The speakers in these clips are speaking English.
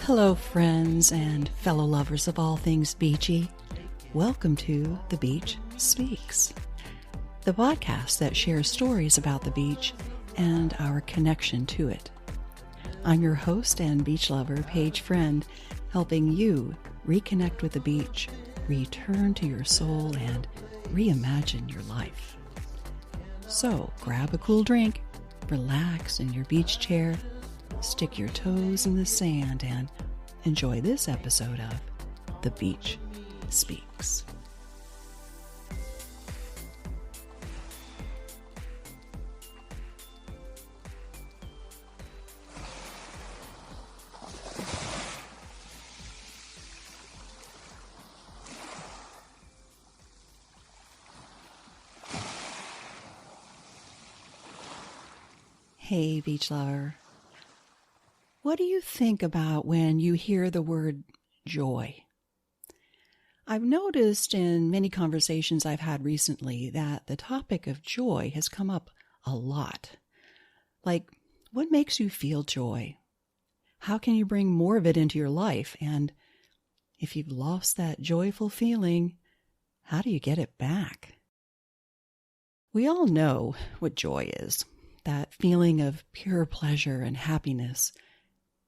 Hello, friends and fellow lovers of all things beachy. Welcome to The Beach Speaks, the podcast that shares stories about the beach and our connection to it. I'm your host and beach lover, Paige Friend, helping you reconnect with the beach, return to your soul, and reimagine your life. So grab a cool drink, relax in your beach chair, stick your toes in the sand, and enjoy this episode of The Beach Speaks. Hey, beach lover. What do you think about when you hear the word joy? I've noticed in many conversations I've had recently that the topic of joy has come up a lot. Like, what makes you feel joy? How can you bring more of it into your life? And if you've lost that joyful feeling, how do you get it back? We all know what joy is, that feeling of pure pleasure and happiness.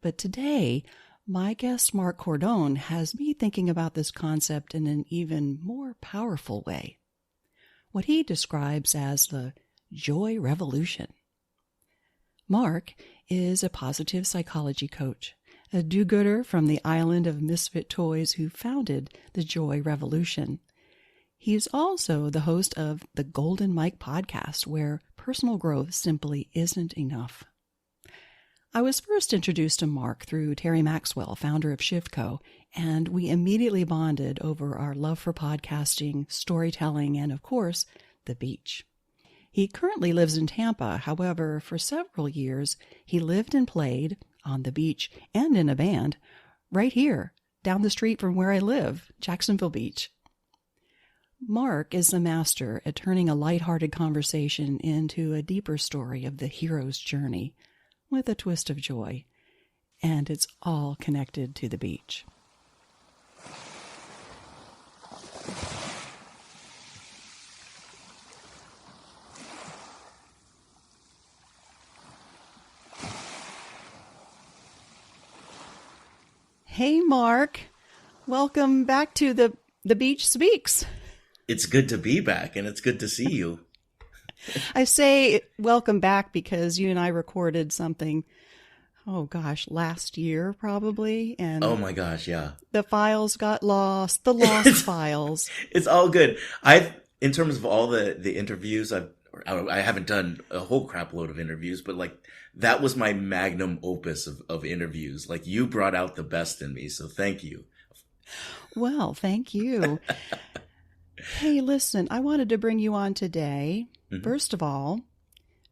But today, my guest Marc Cordon has me thinking about this concept in an even more powerful way. What he describes as the joy revolution. Marc is a positive psychology coach, a do-gooder from the island of misfit toys who founded the Joy Revolution. He's also the host of the Golden Mike podcast, where personal growth simply isn't enough. I was first introduced to Marc through Terry Maxwell, founder of ShiftCo, and we immediately bonded over our love for podcasting, storytelling, and, of course, the beach. He currently lives in Tampa. However, for several years, he lived and played on the beach and in a band right here, down the street from where I live, Jacksonville Beach. Marc is a master at turning a lighthearted conversation into a deeper story of the hero's journey, with a twist of joy, and it's all connected to the beach. Hey, Marc. Welcome back to the Beach Speaks. It's good to be back, and it's good to see you. I say welcome back because you and I recorded something, last year probably. And oh my gosh, yeah. The files got lost, the lost files. It's all good. In terms of all the interviews, I haven't done a whole crap load of interviews, but like that was my magnum opus of interviews. Like you brought out the best in me, so thank you. Well, thank you. Hey, listen, I wanted to bring you on today, first of all,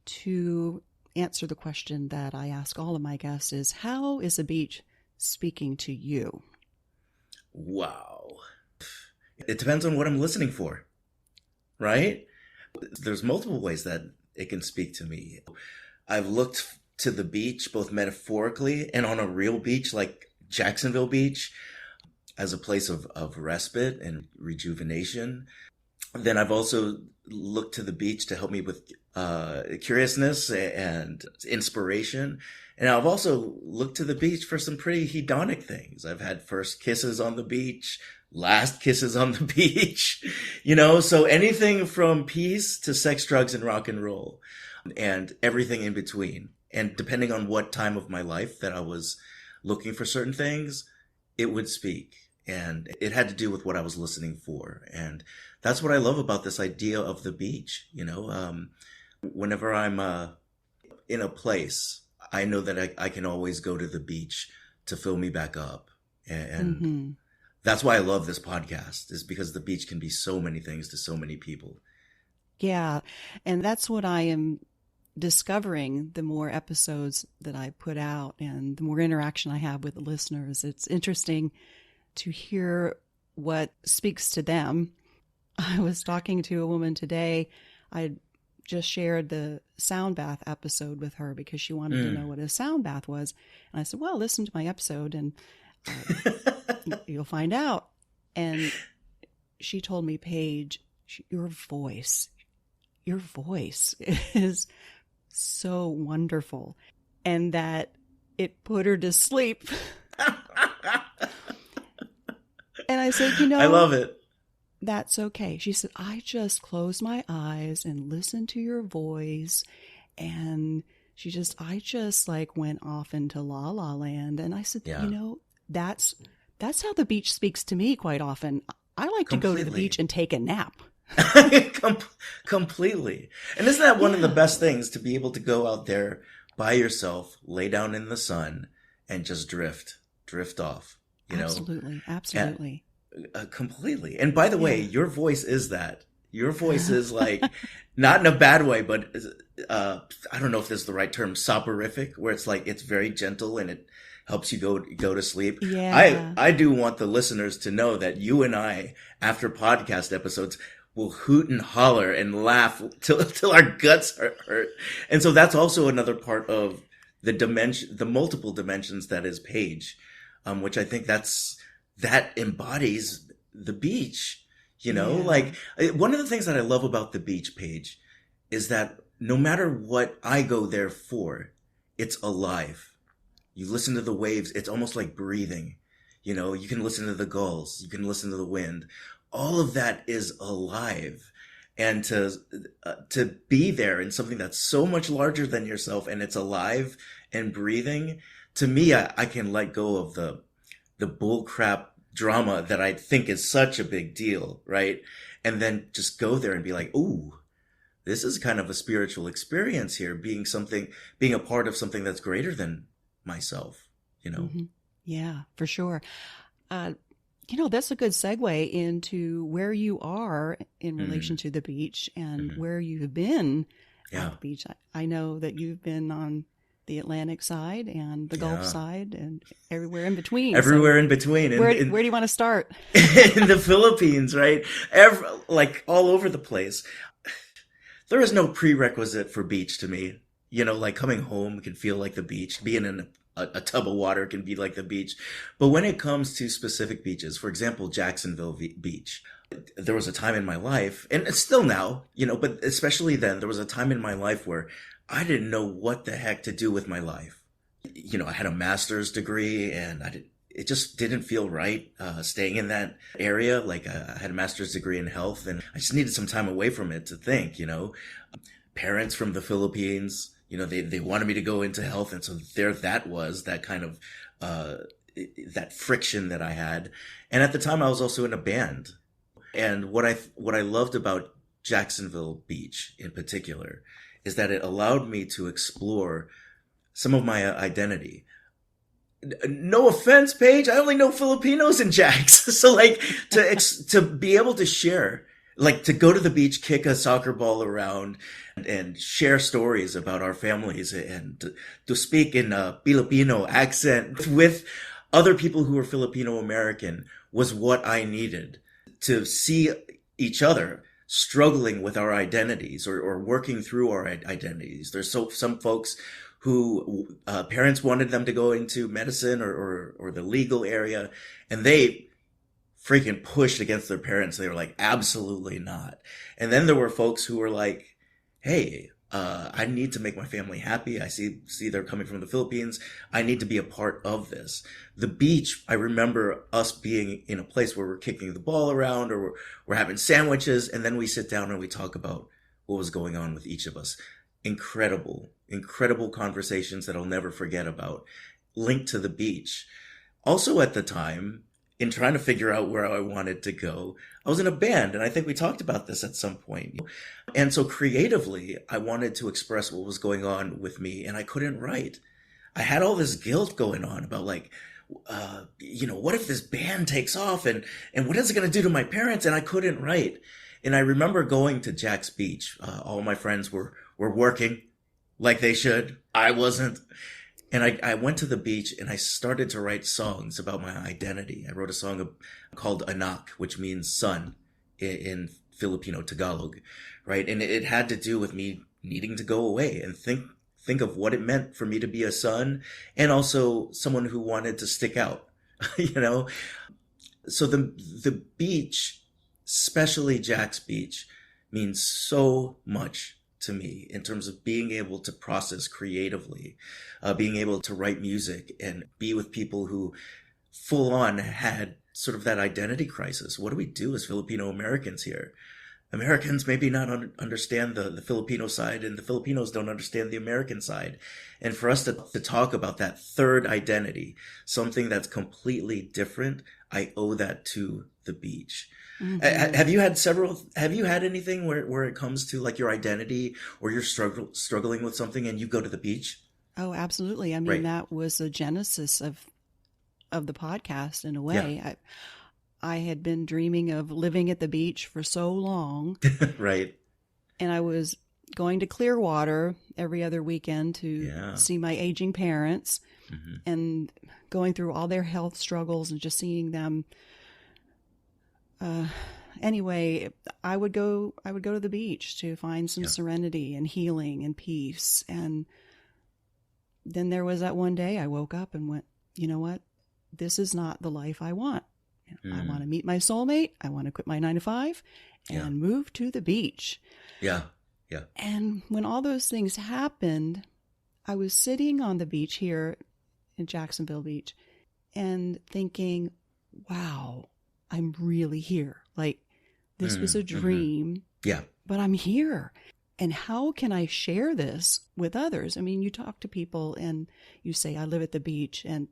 to answer the question that I ask all of my guests is, how is the beach speaking to you? Wow. It depends on what I'm listening for, right? There's multiple ways that it can speak to me. I've looked to the beach, both metaphorically and on a real beach like Jacksonville Beach, as a place of respite and rejuvenation. Then I've also looked to the beach to help me with curiousness and inspiration. And I've also looked to the beach for some pretty hedonic things. I've had first kisses on the beach, last kisses on the beach, so anything from peace to sex, drugs, and rock and roll, and everything in between. And depending on what time of my life that I was looking for certain things, it would speak. And it had to do with what I was listening for. And that's what I love about this idea of the beach. Whenever I'm in a place, I know that I can always go to the beach to fill me back up. And that's why I love this podcast, is because the beach can be so many things to so many people. Yeah. And that's what I am discovering the more episodes that I put out and the more interaction I have with the listeners. It's interesting to hear what speaks to them. I was talking to a woman today. I just shared the sound bath episode with her because she wanted to know what a sound bath was. And I said, well, listen to my episode and you'll find out. And she told me, Paige, your voice is so wonderful, and that it put her to sleep. And I said, I love it. That's okay. She said, I just closed my eyes and listened to your voice. And I just like went off into la la land. And I said, that's how the beach speaks to me quite often. I like to go to the beach and take a nap. Completely. And isn't that one of the best things, to be able to go out there by yourself, lay down in the sun and just drift off, Absolutely. Absolutely. Completely. And by the way, your voice is that. Your voice is like, not in a bad way, but I don't know if this is the right term, soporific, where it's like, it's very gentle and it helps you go to sleep. Yeah. I do want the listeners to know that you and I, after podcast episodes, will hoot and holler and laugh till our guts are hurt. And so that's also another part of the multiple dimensions that is Paige, which I think that embodies the beach. Like one of the things that I love about the beach, Paige, is that no matter what I go there for, it's alive. You listen to the waves. It's almost like breathing. You can listen to the gulls. You can listen to the wind. All of that is alive. And to be there in something that's so much larger than yourself and it's alive and breathing, to me, I can let go of the bullcrap drama that I think is such a big deal, right? And then just go there and be like, ooh, this is kind of a spiritual experience here, being a part of something that's greater than myself, Mm-hmm. Yeah, for sure. That's a good segue into where you are in relation to the beach and where you've been at the beach. I know that you've been on the Atlantic side and the Gulf side and everywhere in between. In between. Where do you want to start? In the Philippines, right? Like all over the place. There is no prerequisite for beach to me. Like coming home can feel like the beach. Being in a tub of water can be like the beach. But when it comes to specific beaches, for example, Jacksonville Beach, there was a time in my life, and it's still now, but especially then, there was a time in my life where I didn't know what the heck to do with my life. I had a master's degree and it just didn't feel right, staying in that area. Like I had a master's degree in health and I just needed some time away from it to think, parents from the Philippines, they wanted me to go into health. And so there that was that kind of, that friction that I had. And at the time I was also in a band. And what I loved about Jacksonville Beach in particular is that it allowed me to explore some of my identity. No offense, Paige, I only know Filipinos in Jax. So like to be able to share, like to go to the beach, kick a soccer ball around and share stories about our families and to speak in a Filipino accent with other people who are Filipino American was what I needed to see each other struggling with our identities or working through our identities. There's some folks who parents wanted them to go into medicine or the legal area, and they freaking pushed against their parents. They were like, absolutely not. And then there were folks who were like, hey, I need to make my family happy. I see they're coming from the Philippines. I need to be a part of this. The beach, I remember us being in a place where we're kicking the ball around or we're having sandwiches, and then we sit down and we talk about what was going on with each of us. Incredible conversations that I'll never forget about, linked to the beach. Also at the time, in trying to figure out where I wanted to go, I was in a band, and I think we talked about this at some point. And so creatively, I wanted to express what was going on with me, and I couldn't write. I had all this guilt going on about like, what if this band takes off and what is it going to do to my parents? And I couldn't write. And I remember going to Jack's Beach. All my friends were working like they should. I wasn't. And I went to the beach and I started to write songs about my identity. I wrote a song called Anak, which means son in Filipino Tagalog, right? And it had to do with me needing to go away and think of what it meant for me to be a son and also someone who wanted to stick out, you know? So the beach, especially Jack's Beach, means so much to me in terms of being able to process creatively, being able to write music and be with people who full on had sort of that identity crisis. What do we do as Filipino Americans here? Americans maybe not understand the Filipino side, and the Filipinos don't understand the American side. And for us to talk about that third identity, something that's completely different, I owe that to the beach. Mm-hmm. Have you had anything where it comes to like your identity or you're struggling with something and you go to the beach? Oh, absolutely. I mean, that was the genesis of the podcast in a way. Yeah. I had been dreaming of living at the beach for so long. Right. And I was going to Clearwater every other weekend to see my aging parents and going through all their health struggles and just seeing them. Anyway, I would go to the beach to find some serenity and healing and peace. And then there was that one day I woke up and went, you know what? This is not the life I want. I want to meet my soulmate. I want to quit my 9-to-5 and move to the beach. Yeah. Yeah. And when all those things happened, I was sitting on the beach here in Jacksonville Beach and thinking, wow, I'm really here. Like this was a dream. Yeah. But I'm here. And how can I share this with others? I mean, you talk to people and you say, I live at the beach, and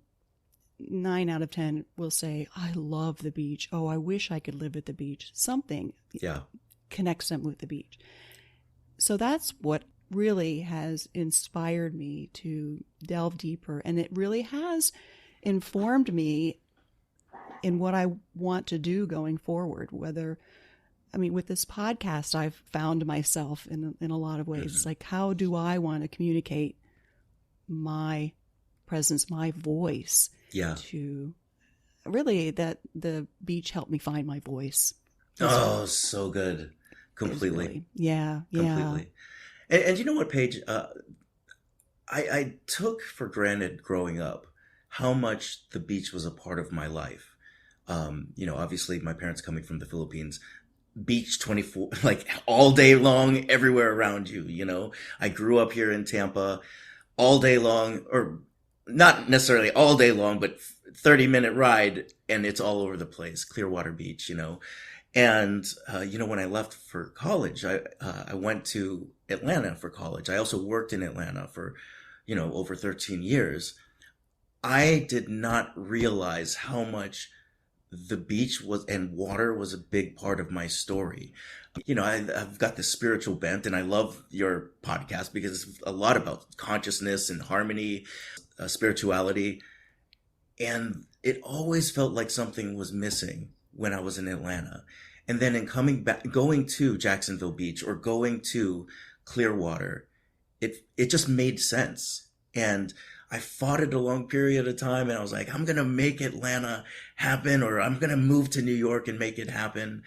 9 out of 10 will say, I love the beach. Oh, I wish I could live at the beach. Something connects them with the beach. So that's what really has inspired me to delve deeper. And it really has informed me in what I want to do going forward. With this podcast, I've found myself in a lot of ways. It's like, how do I want to communicate my presence, my voice? To really that the beach helped me find my voice. Oh, so good. Completely. Really, completely. And you know what, Paige? I took for granted growing up how much the beach was a part of my life. Obviously my parents coming from the Philippines, beach 24, like all day long, everywhere around you, I grew up here in Tampa all day long, or not necessarily all day long, but 30-minute ride, and it's all over the place. Clearwater Beach, And, when I left for college, I went to Atlanta for college. I also worked in Atlanta for, over 13 years. I did not realize how much the beach and water was a big part of my story. I've got this spiritual bent, and I love your podcast because it's a lot about consciousness and harmony, spirituality. And it always felt like something was missing when I was in Atlanta. And then in coming back, going to Jacksonville Beach or going to Clearwater, it just made sense. And I fought it a long period of time, and I was like, I'm going to make Atlanta happen, or I'm going to move to New York and make it happen.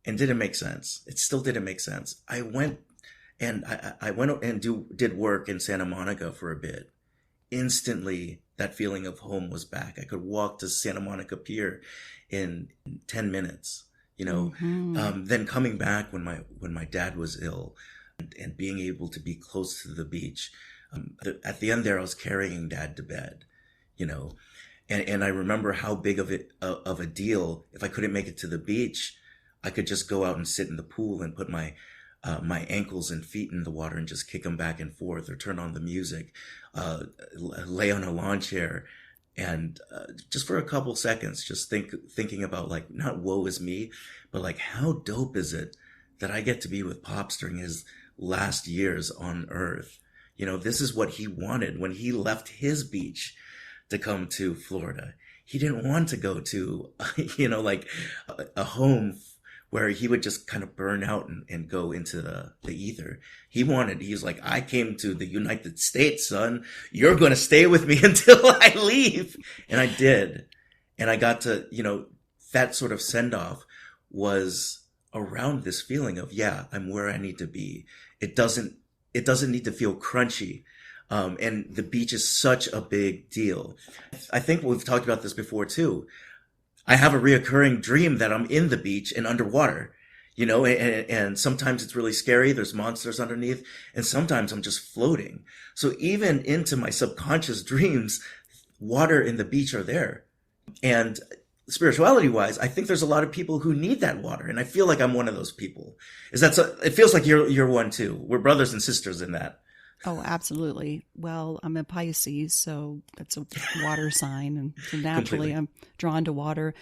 And didn't make sense. It still didn't make sense. I went and did work in Santa Monica for a bit. Instantly, that feeling of home was back. I could walk to Santa Monica Pier in 10 minutes, Then coming back when my dad was ill and being able to be close to the beach. At the end there, I was carrying Dad to bed, and I remember how big of a deal, if I couldn't make it to the beach, I could just go out and sit in the pool and put my ankles and feet in the water and just kick them back and forth, or turn on the music, lay on a lawn chair, and just for a couple seconds, just thinking about, like, not woe is me, but like, how dope is it that I get to be with Pops during his last years on Earth? This is what he wanted when he left his beach to come to Florida. He didn't want to go to, like a home where he would just kind of burn out and go into the ether. He's like, I came to the United States, son. You're going to stay with me until I leave. And I did. And I got to, that sort of send off was around this feeling of, yeah, I'm where I need to be. It doesn't need to feel crunchy. And the beach is such a big deal. I think we've talked about this before too. I have a reoccurring dream that I'm in the beach and underwater, and sometimes it's really scary. There's monsters underneath, and sometimes I'm just floating. So even into my subconscious dreams, water and the beach are there. And spirituality wise, I think there's a lot of people who need that water. And I feel like I'm one of those people. It feels like you're one too. We're brothers and sisters in that. Oh, absolutely. Well, I'm a Pisces, so that's a water sign. And so naturally, Completely. I'm drawn to water.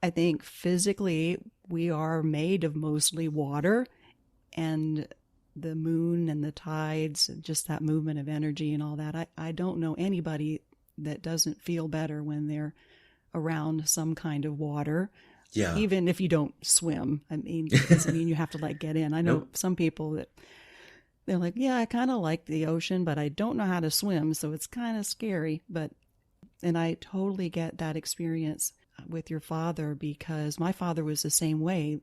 I think physically, we are made of mostly water, and the moon and the tides, and just that movement of energy and all that. I don't know anybody that doesn't feel better when they're around some kind of water. Yeah. Even if you don't swim. I mean, it doesn't mean you have to get in. I know Nope. some people that they're like, yeah, I kind of like the ocean, but I don't know how to swim, so it's kind of scary. And I totally get that experience with your father, because my father was the same way.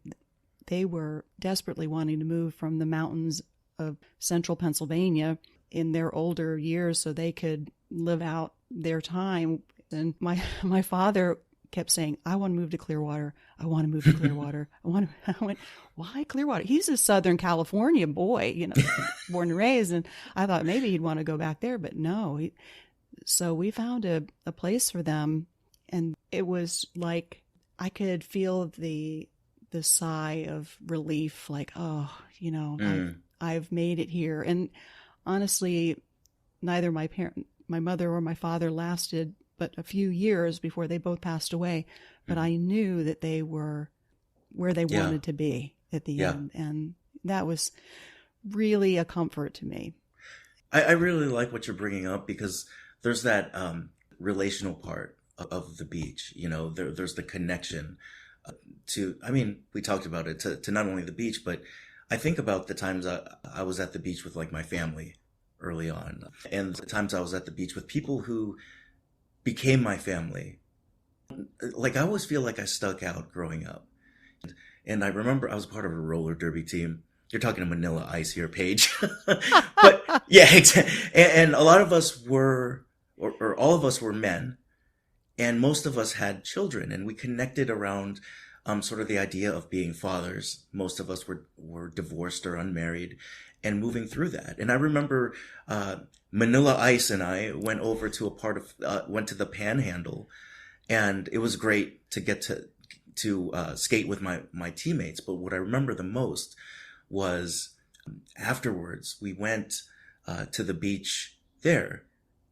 They were desperately wanting to move from the mountains of central Pennsylvania in their older years so they could live out their time. And my father kept saying, I want to move to Clearwater. I want to move to Clearwater. I went, why Clearwater? He's a Southern California boy, born and raised. And I thought maybe he'd want to go back there, but no. So we found a place for them, and it was like I could feel the sigh of relief, like, oh, I've made it here. And honestly, neither my mother or my father lasted but a few years before they both passed away. But I knew that they were where they Yeah. wanted to be at the Yeah. end. And that was really a comfort to me. I really like what you're bringing up, because there's that relational part of the beach. There's the connection we talked about it, to not only the beach, but I think about the times I was at the beach with my family early on, and the times I was at the beach with people who became my family. I always feel like I stuck out growing up. And I remember I was part of a roller derby team. You're talking to Manila Ice here, Paige. But yeah, and a lot of us were, or all of us were men, and most of us had children, and we connected around sort of the idea of being fathers. Most of us were divorced or unmarried, and moving through that. And I remember Manila Ice and I went over to went to the Panhandle, and it was great to get to skate with my teammates. But what I remember the most was afterwards we went to the beach there,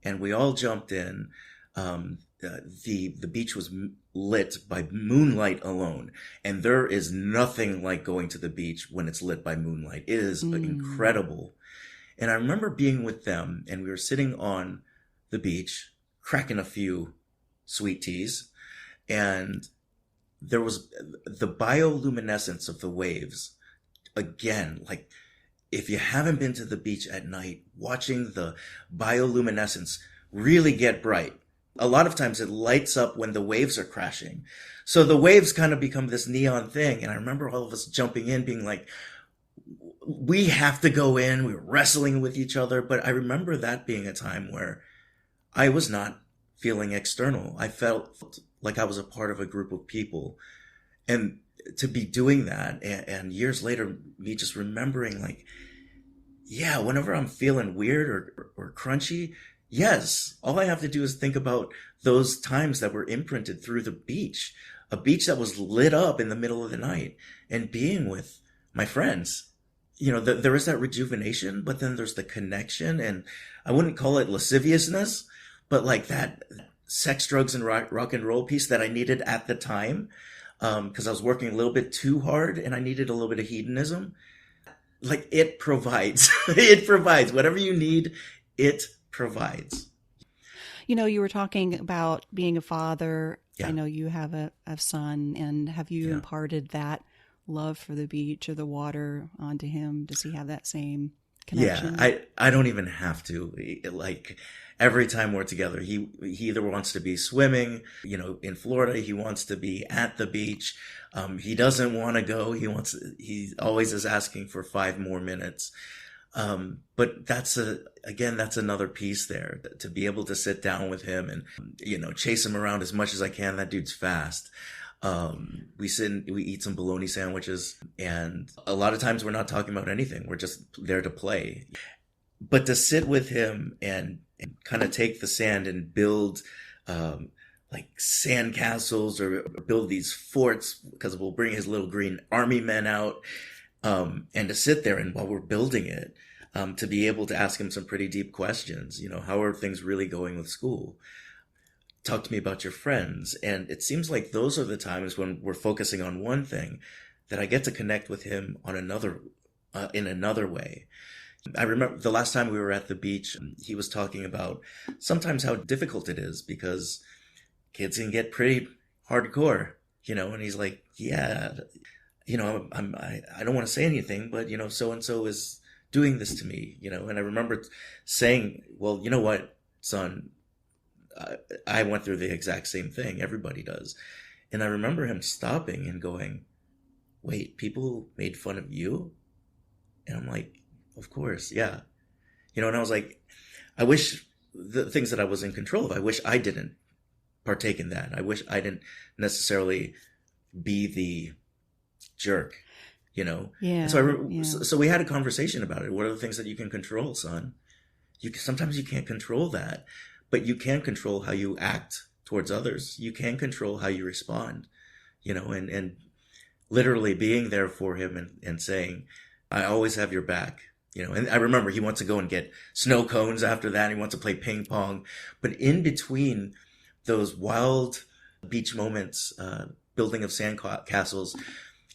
and we all jumped in. The beach was lit by moonlight alone, and there is nothing like going to the beach when it's lit by moonlight. It is incredible. And I remember being with them, and we were sitting on the beach, cracking a few sweet teas, and there was the bioluminescence of the waves. Again, if you haven't been to the beach at night, watching the bioluminescence really get bright. A lot of times it lights up when the waves are crashing. So the waves kind of become this neon thing. And I remember all of us jumping in, being like, we have to go in. We were wrestling with each other. But I remember that being a time where I was not feeling external. I felt like I was a part of a group of people. And to be doing that, and years later, me just remembering yeah, whenever I'm feeling weird or crunchy, yes, all I have to do is think about those times that were imprinted through the beach, a beach that was lit up in the middle of the night, and being with my friends. There is that rejuvenation, but then there's the connection, and I wouldn't call it lasciviousness, but that sex, drugs, and rock and roll piece that I needed at the time, because I was working a little bit too hard and I needed a little bit of hedonism. It provides, it provides whatever you need. It provides. You were talking about being a father. Yeah. I know you have a son, and have you imparted that love for the beach or the water onto him? Does he have that same connection? I don't even have to. Like, every time we're together, he either wants to be swimming, in Florida, he wants to be at the beach. He doesn't want to go. He always is asking for 5 more minutes. But that's another piece there, to be able to sit down with him and, chase him around as much as I can. That dude's fast. We eat some bologna sandwiches, and a lot of times we're not talking about anything. We're just there to play. But to sit with him and kind of take the sand and build, like sand castles, or build these forts, because we'll bring his little green army men out, and to sit there, and while we're building it, to be able to ask him some pretty deep questions. How are things really going with school? Talk to me about your friends. And it seems like those are the times when we're focusing on one thing that I get to connect with him on another, in another way. I remember the last time we were at the beach, he was talking about sometimes how difficult it is because kids can get pretty hardcore, and he's like, yeah, I don't want to say anything, but, so-and-so is doing this to me, and I remember saying, well, you know what, son, I went through the exact same thing. Everybody does. And I remember him stopping and going, wait, people made fun of you? And I'm like, of course, yeah. And I was like, I wish the things that I was in control of, I wish I didn't partake in that. I wish I didn't necessarily be the jerk, Yeah. So we had a conversation about it. What are the things that you can control, son? Sometimes you can't control that, but you can control how you act towards others. You can control how you respond, and literally being there for him and saying, I always have your back. And I remember he wants to go and get snow cones after that. He wants to play ping pong. But in between those wild beach moments, building of sand castles,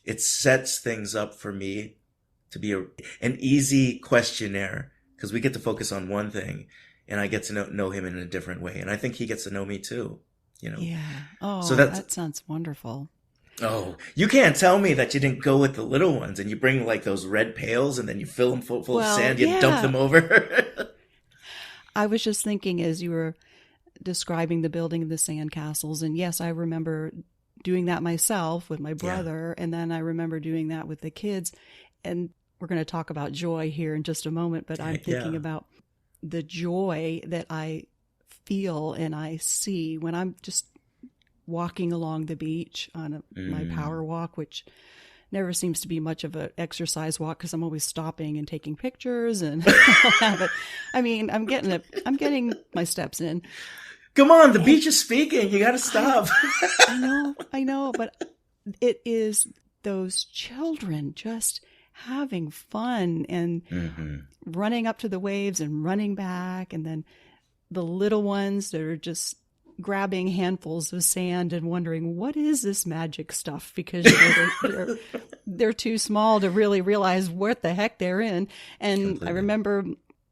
it sets things up for me to be an easy questionnaire, because we get to focus on one thing and I get to know him in a different way. And I think he gets to know me too, Yeah. Oh, so that sounds wonderful. Oh, you can't tell me that you didn't go with the little ones and you bring like those red pails and then you fill them full of sand, you dump them over. I was just thinking as you were describing the building of the sand castles, and yes, I remember doing that myself with my brother, and then I remember doing that with the kids. And we're going to talk about joy here in just a moment, but I'm thinking about the joy that I feel and I see when I'm just walking along the beach on my power walk, which never seems to be much of an exercise walk because I'm always stopping and taking pictures and all that. But I mean, I'm getting my steps in. Come on, the beach is speaking. You got to stop. I know, but it is those children just having fun and running up to the waves and running back, and then the little ones that are just grabbing handfuls of sand and wondering, what is this magic stuff? Because they're too small to really realize what the heck they're in. And completely. I remember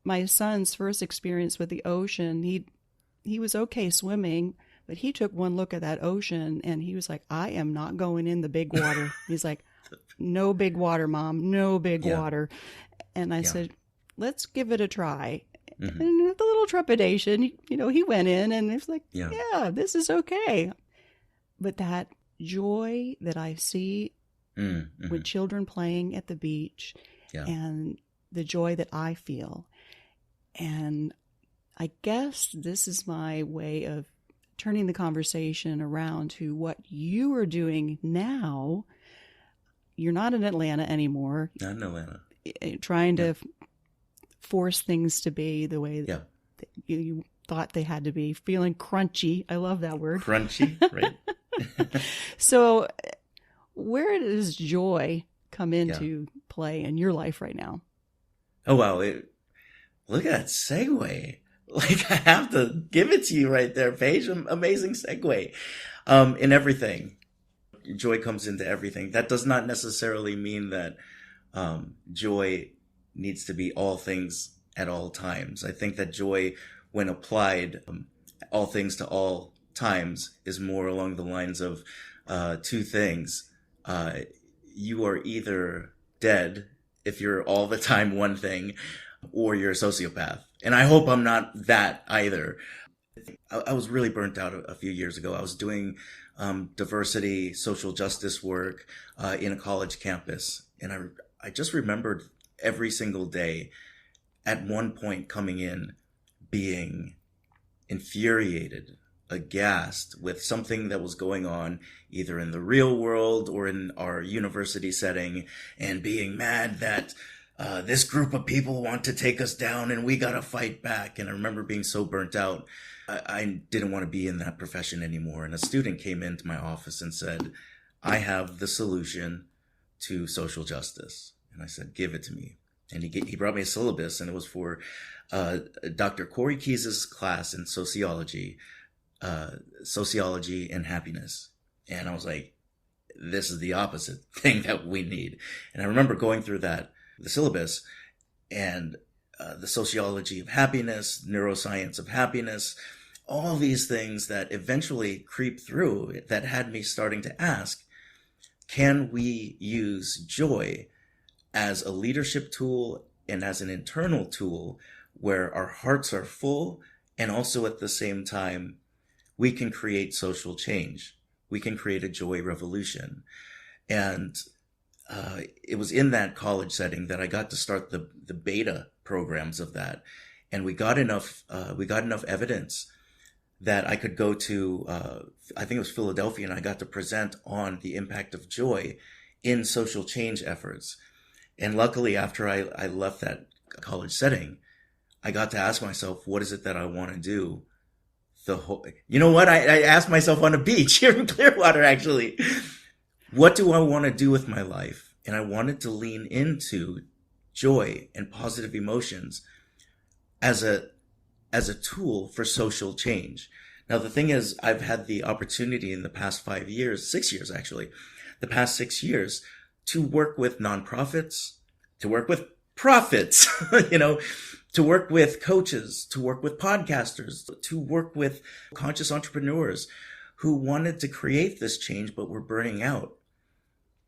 my son's first experience with the ocean. He was okay swimming, but he took one look at that ocean and he was like, I am not going in the big water. He's like, no big water, Mom, no big water. And I said, let's give it a try. And with a little trepidation, he went in and it's like, yeah, this is okay. But that joy that I see with children playing at the beach and the joy that I feel. And I guess this is my way of turning the conversation around to what you are doing now. You're not in Atlanta anymore. Not in Atlanta. Trying to force things to be the way that you thought they had to be. Feeling crunchy. I love that word. Crunchy, right. So where does joy come into play in your life right now? Oh, wow. Look at that segue. Like, I have to give it to you right there, Paige. Amazing segue. In everything. Joy comes into everything. That does not necessarily mean that joy needs to be all things at all times. I think that joy, when applied, all things to all times, is more along the lines of two things. You are either dead if you're all the time one thing, or you're a sociopath. And I hope I'm not that either. I was really burnt out a few years ago. I was doing diversity, social justice work in a college campus. And I just remembered every single day at one point coming in being infuriated, aghast with something that was going on either in the real world or in our university setting, and being mad that this group of people want to take us down and we got to fight back. And I remember being so burnt out. I didn't want to be in that profession anymore. And a student came into my office and said, I have the solution to social justice. And I said, give it to me. And he brought me a syllabus, and it was for Dr. Corey Keyes' class in sociology and happiness. And I was like, this is the opposite thing that we need. And I remember going through the syllabus, and the sociology of happiness, neuroscience of happiness, all these things that eventually creep through that had me starting to ask, can we use joy as a leadership tool and as an internal tool where our hearts are full, and also at the same time, we can create social change. We can create a joy revolution. And it was in that college setting that I got to start the beta programs of that. And we got enough evidence that I could go to, I think it was Philadelphia, and I got to present on the impact of joy in social change efforts. And luckily, after I left that college setting, I got to ask myself, what is it that I want to do? You know what? I asked myself on a beach here in Clearwater, actually, what do I want to do with my life? And I wanted to lean into joy and positive emotions as a tool for social change. Now, the thing is, I've had the opportunity in the past 6 years, actually, the past 6 years, to work with nonprofits, to work with profits, to work with coaches, to work with podcasters, to work with conscious entrepreneurs who wanted to create this change but were burning out.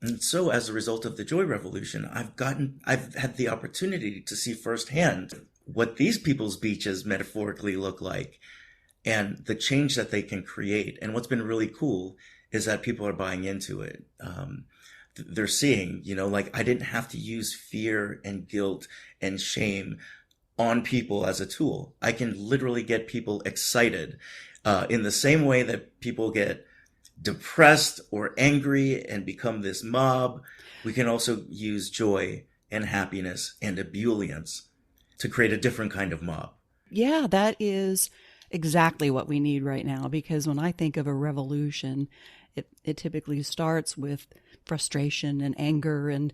And so as a result of the Joy Revolution, I've had the opportunity to see firsthand what these people's beaches metaphorically look like and the change that they can create. And what's been really cool is that people are buying into it. They're seeing, I didn't have to use fear and guilt and shame on people as a tool. I can literally get people excited in the same way that people get depressed or angry and become this mob. We can also use joy and happiness and ebullience to create a different kind of mob. Yeah, that is exactly what we need right now, because when I think of a revolution, it typically starts with frustration and anger, and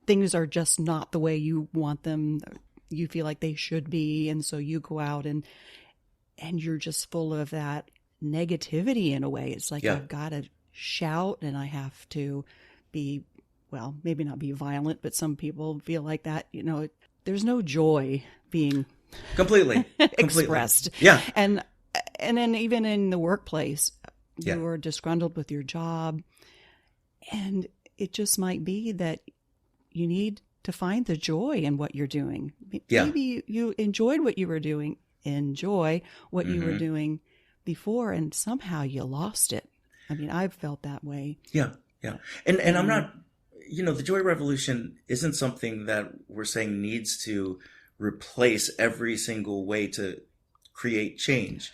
things are just not the way you want them. You feel like they should be, and so you go out and you're just full of that negativity in a way. It's like, I've got to shout, and I have to be, well, maybe not be violent, but some people feel like that. There's no joy being completely expressed. Yeah. And then even in the workplace, Yeah. you're disgruntled with your job, and it just might be that you need to find the joy in what you're doing. Yeah. Maybe you enjoyed what you were doing, enjoy what you were doing before, and somehow you lost it. I mean, I've felt that way. Yeah. Yeah. And I'm not, the Joy Revolution isn't something that we're saying needs to replace every single way to create change.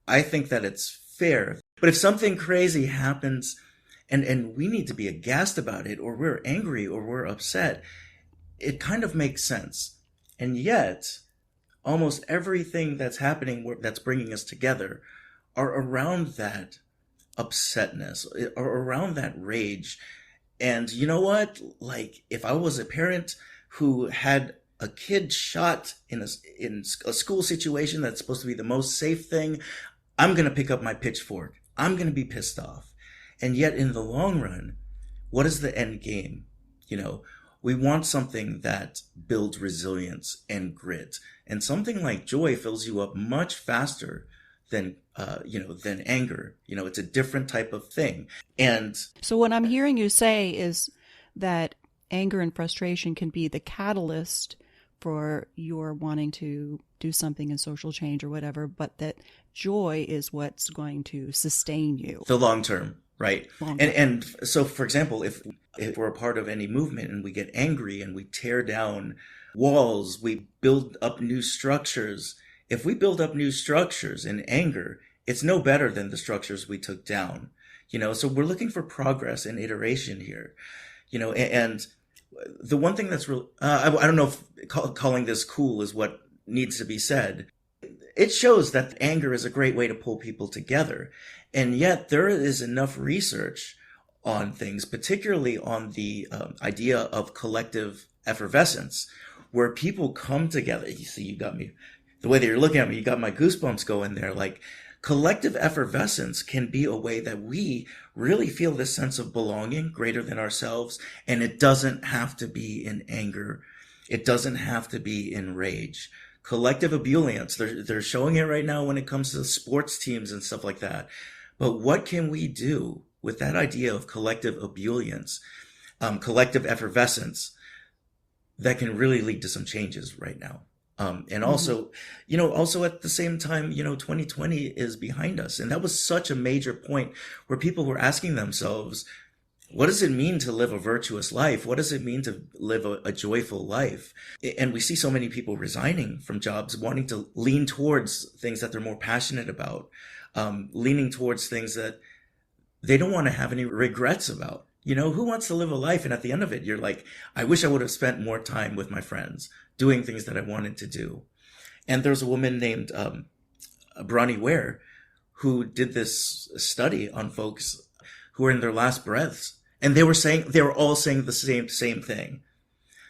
I think that it's fair. But if something crazy happens and we need to be aghast about it, or we're angry, or we're upset, it kind of makes sense. And yet, almost everything that's happening, that's bringing us together, are around that upsetness, or around that rage. And you know what? Like, if I was a parent who had a kid shot in a school situation that's supposed to be the most safe thing, I'm going to pick up my pitchfork. I'm going to be pissed off. And yet in the long run, what is the end game? We want something that builds resilience and grit. And something like joy fills you up much faster than anger. It's a different type of thing. And so what I'm hearing you say is that anger and frustration can be the catalyst for your wanting to do something in social change or whatever, but that joy is what's going to sustain you. The long term, right? Long term. And so, for example, if we're a part of any movement and we get angry and we tear down walls, we build up new structures. If we build up new structures in anger, it's no better than the structures we took down. So we're looking for progress and iteration here. And the one thing that's real, I don't know if calling this cool is what needs to be said. It shows that anger is a great way to pull people together. And yet there is enough research on things, particularly on the idea of collective effervescence, where people come together. You see, you got me, the way that you're looking at me, you got my goosebumps going there. Like, collective effervescence can be a way that we really feel this sense of belonging greater than ourselves. And it doesn't have to be in anger. It doesn't have to be in rage. Collective ebullience, they're showing it right now when it comes to sports teams and stuff like that. But what can we do with that idea of collective ebullience, collective effervescence, that can really lead to some changes right now? And also, also at the same time, 2020 is behind us. And that was such a major point where people were asking themselves, what does it mean to live a virtuous life? What does it mean to live a joyful life? And we see so many people resigning from jobs, wanting to lean towards things that they're more passionate about, leaning towards things that they don't want to have any regrets about. Who wants to live a life? And at the end of it, you're like, I wish I would have spent more time with my friends doing things that I wanted to do. And there's a woman named Bronnie Ware who did this study on folks who are in their last breaths. And they were all saying the same thing.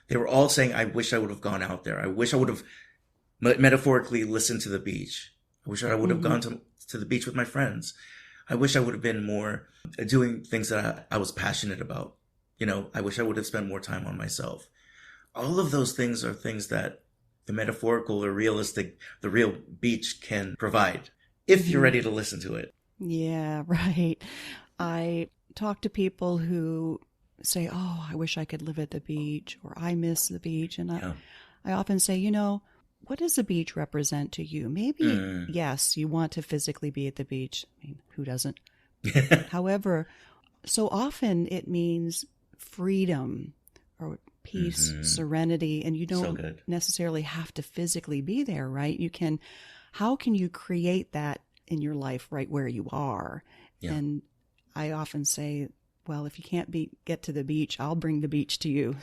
They were all saying, I wish I would have gone out there. I wish I would have metaphorically listened to the beach. I wish I would have gone to the beach with my friends. I wish I would have been more doing things that I was passionate about. I wish I would have spent more time on myself. All of those things are things that the metaphorical or realistic, the real beach can provide if you're ready to listen to it. Yeah, right. I talk to people who say, oh, I wish I could live at the beach, or I miss the beach. And I often say, what does the beach represent to you? Maybe, yes, you want to physically be at the beach. I mean, who doesn't? However, so often it means freedom or peace, serenity, and you don't necessarily have to physically be there, right? How can you create that in your life right where you are? Yeah. And I often say, well, if you can't get to the beach, I'll bring the beach to you.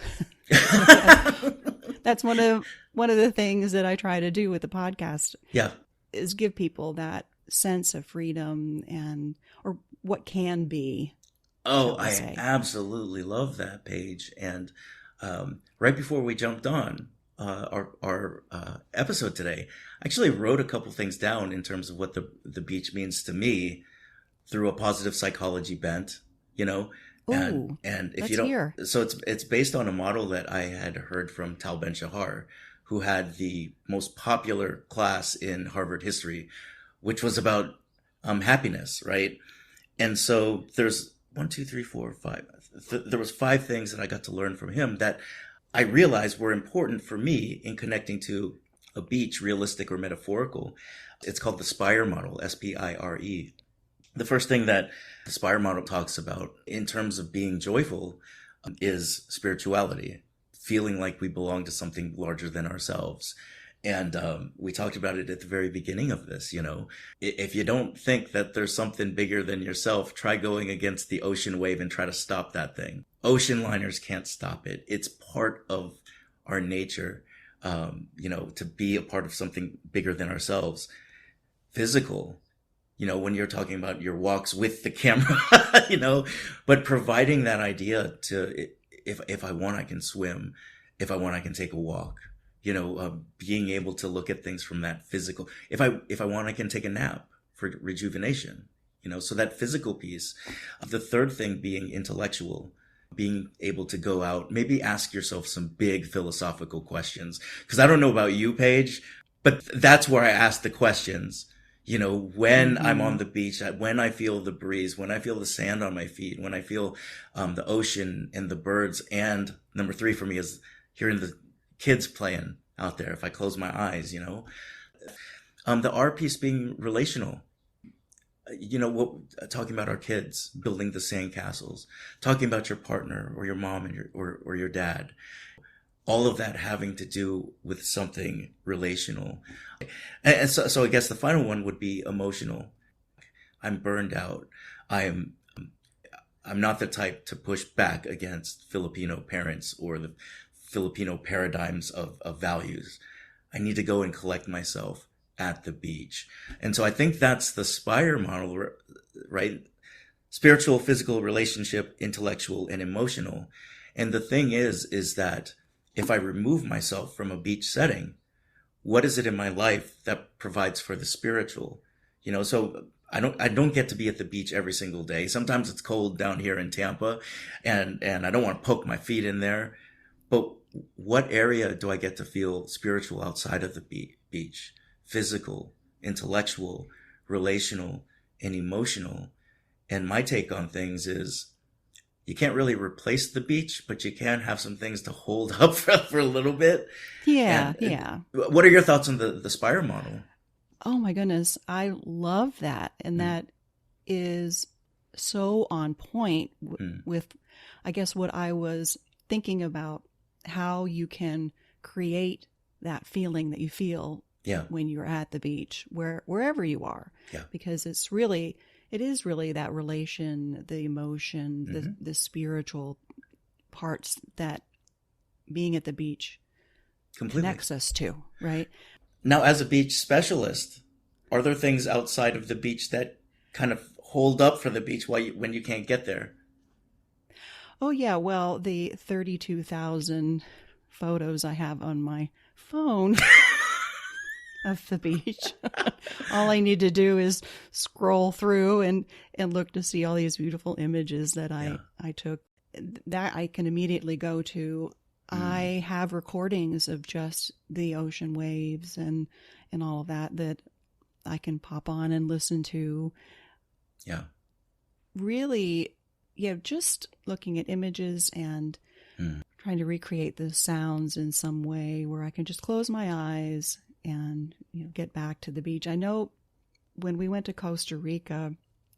That's one of the things that I try to do with the podcast. Yeah. Is give people that sense of freedom or what can be. Oh, I absolutely love that, Paige. And right before we jumped on our episode today, I actually wrote a couple things down in terms of what the beach means to me through a positive psychology bent, And if you don't, so it's based on a model that I had heard from Tal Ben-Shahar, who had the most popular class in Harvard history, which was about happiness, right? And so there's 1, 2, 3, 4, 5. There was 5 things that I got to learn from him that I realized were important for me in connecting to a beach, realistic or metaphorical. It's called the SPIRE model, SPIRE. The first thing that the SPIRE model talks about in terms of being joyful is spirituality, feeling like we belong to something larger than ourselves. And we talked about it at the very beginning of this, If you don't think that there's something bigger than yourself, try going against the ocean wave and try to stop that thing. Ocean liners can't stop it. It's part of our nature, to be a part of something bigger than ourselves. Physical. When you're talking about your walks with the camera, but providing that idea to, if I want, I can swim. If I want, I can take a walk, being able to look at things from that physical. If I want, I can take a nap for rejuvenation, so that physical piece. The third thing being intellectual, being able to go out, maybe ask yourself some big philosophical questions. Cause I don't know about you, Paige, but that's where I ask the questions. When I'm on the beach, when I feel the breeze, when I feel the sand on my feet, when I feel the ocean and the birds. And number 3 for me is hearing the kids playing out there if I close my eyes, you know. The R piece being relational. You know, talking about our kids, building the sandcastles, talking about your partner or your mom and or your dad, all of that having to do with something relational. And so I guess the final one would be emotional. I'm burned out. I'm not the type to push back against Filipino parents or the Filipino paradigms of values. I need to go and collect myself at the beach. And so I think that's the SPIRE model, right? Spiritual, physical, relationship, intellectual, and emotional. And the thing is that if I remove myself from a beach setting, what is it in my life that provides for the spiritual? You know, so I don't get to be at the beach every single day. Sometimes it's cold down here in Tampa and I don't want to poke my feet in there. But what area do I get to feel spiritual outside of the beach? Physical, intellectual, relational, and emotional. And my take on things is you can't really replace the beach, but you can have some things to hold up for a little bit. Yeah, and, yeah. What are your thoughts on the SPIRE model? Oh my goodness. I love that. And that is so on point with, I guess, what I was thinking about, how you can create that feeling that you feel when you're at the beach, wherever you are, because it is really that relation, the emotion, the spiritual parts that being at the beach connects us to, right? Now, as a beach specialist, are there things outside of the beach that kind of hold up for the beach when you can't get there? Oh yeah, well, the 32,000 photos I have on my phone of the beach. All I need to do is scroll through and look to see all these beautiful images that I took. That I can immediately go to. I have recordings of just the ocean waves and all of that I can pop on and listen to. Yeah. Really, just looking at images and trying to recreate the sounds in some way where I can just close my eyes and get back to the beach. I know when we went to Costa Rica,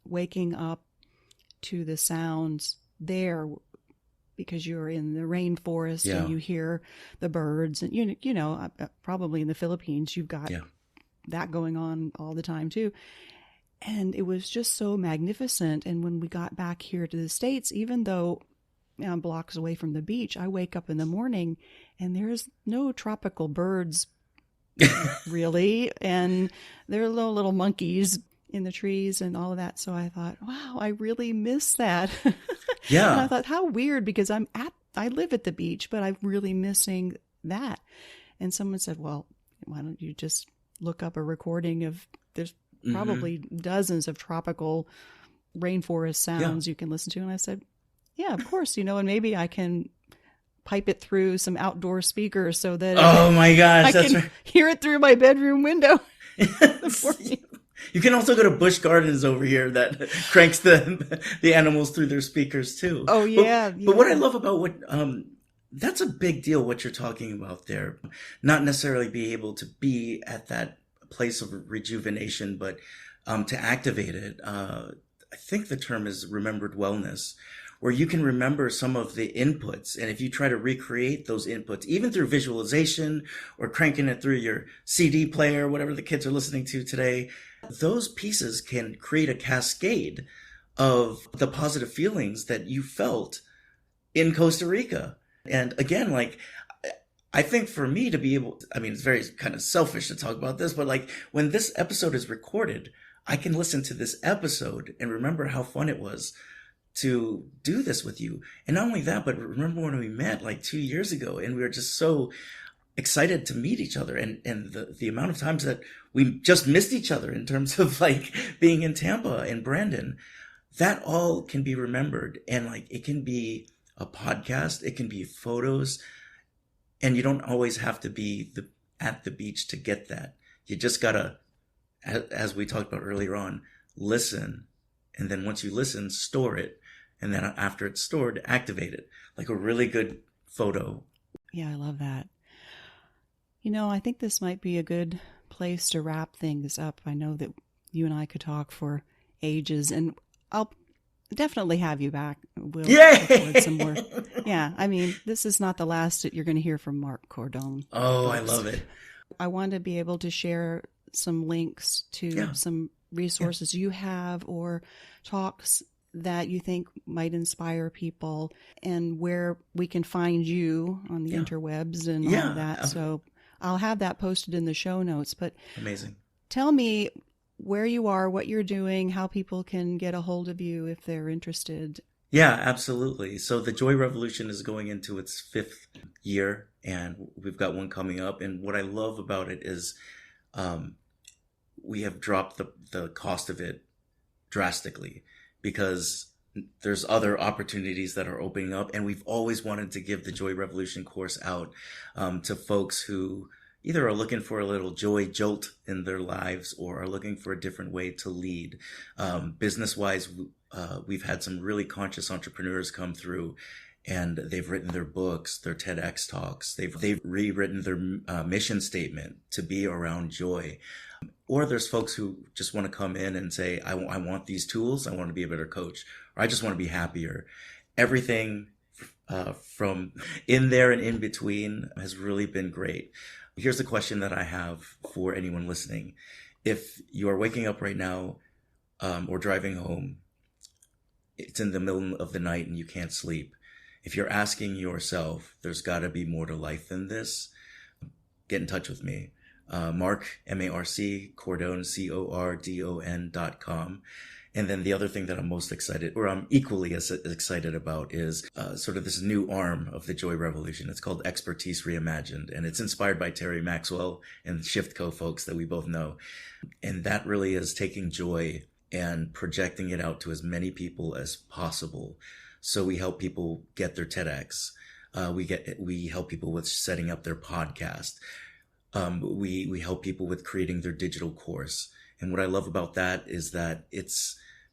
waking up to the sounds there, because you're in the rainforest and you hear the birds, and probably in the Philippines you've got that going on all the time too. And it was just so magnificent. And when we got back here to the States, even though I'm blocks away from the beach, I wake up in the morning and there's no tropical birds really, and there are little monkeys in the trees and all of that. So I thought, wow, I really miss that. Yeah. And I thought, how weird, because I live at the beach, but I'm really missing that. And someone said, well, why don't you just look up a recording of, there's probably dozens of tropical rainforest sounds you can listen to. And I said, yeah, of course, and maybe I can pipe it through some outdoor speakers so that oh my gosh, I can hear it through my bedroom window. You can also go to Busch Gardens over here that cranks the animals through their speakers too. Oh yeah. But what I love about that's a big deal what you're talking about there. Not necessarily be able to be at that place of rejuvenation, but to activate it. I think the term is remembered wellness, where you can remember some of the inputs. And if you try to recreate those inputs, even through visualization or cranking it through your CD player, whatever the kids are listening to today, those pieces can create a cascade of the positive feelings that you felt in Costa Rica. And again, I think for me to be able, it's very kind of selfish to talk about this, but when this episode is recorded, I can listen to this episode and remember how fun it was to do this with you. And not only that, but remember when we met 2 years ago and we were just so excited to meet each other, and the amount of times that we just missed each other in terms of being in Tampa and Brandon, that all can be remembered. And it can be a podcast, it can be photos, and you don't always have to be at the beach to get that. You just gotta, as we talked about earlier on, listen. And then once you listen, store it. And then after it's stored, activate it. Like a really good photo. Yeah, I love that. I think this might be a good place to wrap things up. I know that you and I could talk for ages, and I'll definitely have you back. We'll record some more. Yeah, I mean, this is not the last that you're going to hear from Marc Cordon. Oh, I love it. I want to be able to share some links to some resources you have or talks that you think might inspire people, and where we can find you on the interwebs and all of that. So I'll have that posted in the show notes. But amazing. Tell me where you are, what you're doing, how people can get a hold of you if they're interested. Yeah, absolutely. So the Joy Revolution is going into its 5th year, and we've got one coming up. And what I love about it is we have dropped the cost of it drastically, because there's other opportunities that are opening up. And we've always wanted to give the Joy Revolution course out to folks who either are looking for a little joy jolt in their lives or are looking for a different way to lead. Business-wise, we've had some really conscious entrepreneurs come through, and they've written their books, their TEDx talks. They've rewritten their mission statement to be around joy. Or there's folks who just want to come in and say, I want these tools. I want to be a better coach, or I just want to be happier. Everything from in there and in between has really been great. Here's the question that I have for anyone listening. If you are waking up right now or driving home, it's in the middle of the night and you can't sleep. If you're asking yourself, there's got to be more to life than this, get in touch with me. Marc, M-A-R-C, Cordon, CORDON.com. And then the other thing that I'm most excited, or I'm equally as excited about, is sort of this new arm of the Joy Revolution. It's called Expertise Reimagined, and it's inspired by Terry Maxwell and Shift Co folks that we both know. And that really is taking joy and projecting it out to as many people as possible. So we help people get their TEDx. We help people with setting up their podcast. We help people with creating their digital course. And what I love about that is that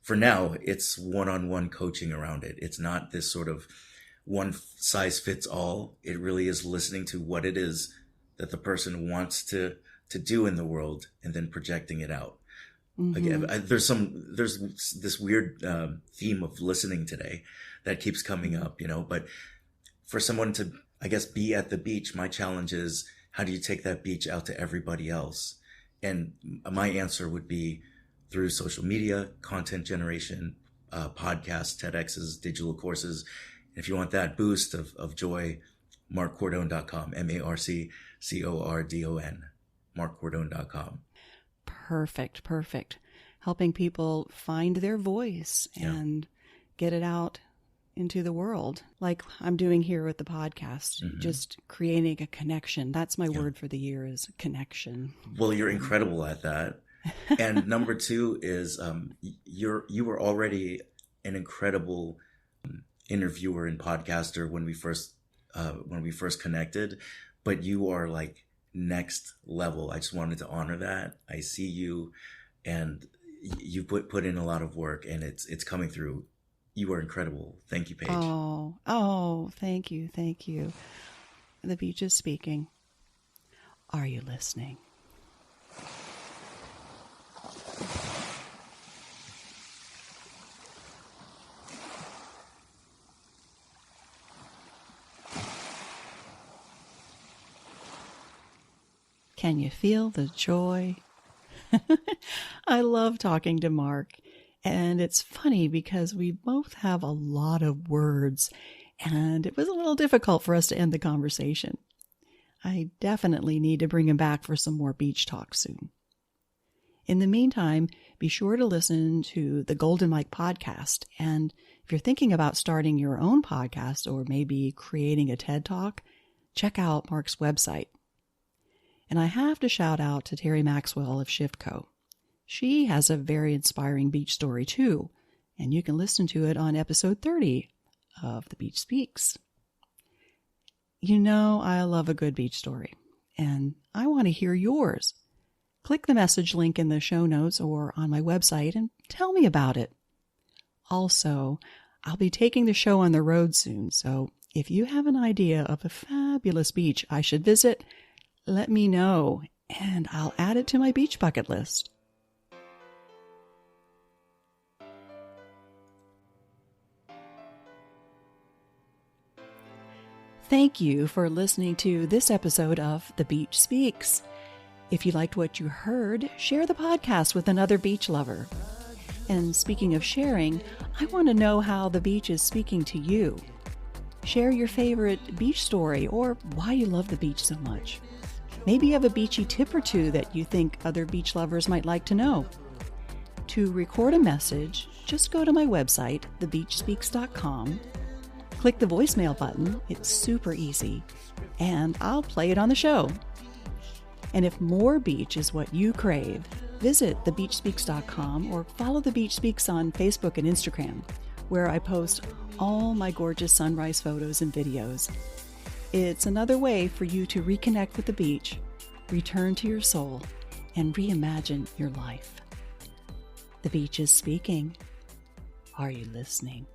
for now, it's one-on-one coaching around it. It's not this sort of one size fits all. It really is listening to what it is that the person wants to do in the world and then projecting it out. Mm-hmm. Again, there's this weird theme of listening today that keeps coming up, but for someone to, I guess, be at the beach, my challenge is, how do you take that beach out to everybody else? And my answer would be through social media, content generation, podcasts, TEDx's, digital courses. And if you want that boost of joy, marccordon.com, MARCCORDON, marccordon.com. Perfect. Helping people find their voice and get it out into the world, like I'm doing here with the podcast, just creating a connection. That's my word for the year, is connection. Well, you're incredible at that. And number 2 is you were already an incredible interviewer and podcaster when we first connected, but you are like next level. I just wanted to honor that. I see you, and you put in a lot of work, and it's coming through. You are incredible. Thank you, Paige. Oh, thank you. The beach is speaking. Are you listening? Can you feel the joy? I love talking to Marc. And it's funny because we both have a lot of words, and it was a little difficult for us to end the conversation. I definitely need to bring him back for some more beach talk soon. In the meantime, be sure to listen to the Golden Mike podcast. And if you're thinking about starting your own podcast or maybe creating a TED Talk, check out Marc's website. And I have to shout out to Terry Maxwell of Shift Co. She has a very inspiring beach story too, and you can listen to it on episode 30 of The Beach Speaks. I love a good beach story, and I want to hear yours. Click the message link in the show notes or on my website and tell me about it. Also, I'll be taking the show on the road soon, so if you have an idea of a fabulous beach I should visit, let me know, and I'll add it to my beach bucket list. Thank you for listening to this episode of The Beach Speaks. If you liked what you heard, share the podcast with another beach lover. And speaking of sharing, I want to know how the beach is speaking to you. Share your favorite beach story or why you love the beach so much. Maybe you have a beachy tip or two that you think other beach lovers might like to know. To record a message, just go to my website, thebeachspeaks.com. Click the voicemail button, it's super easy, and I'll play it on the show. And if more beach is what you crave, visit thebeachspeaks.com or follow The Beach Speaks on Facebook and Instagram, where I post all my gorgeous sunrise photos and videos. It's another way for you to reconnect with the beach, return to your soul, and reimagine your life. The beach is speaking. Are you listening?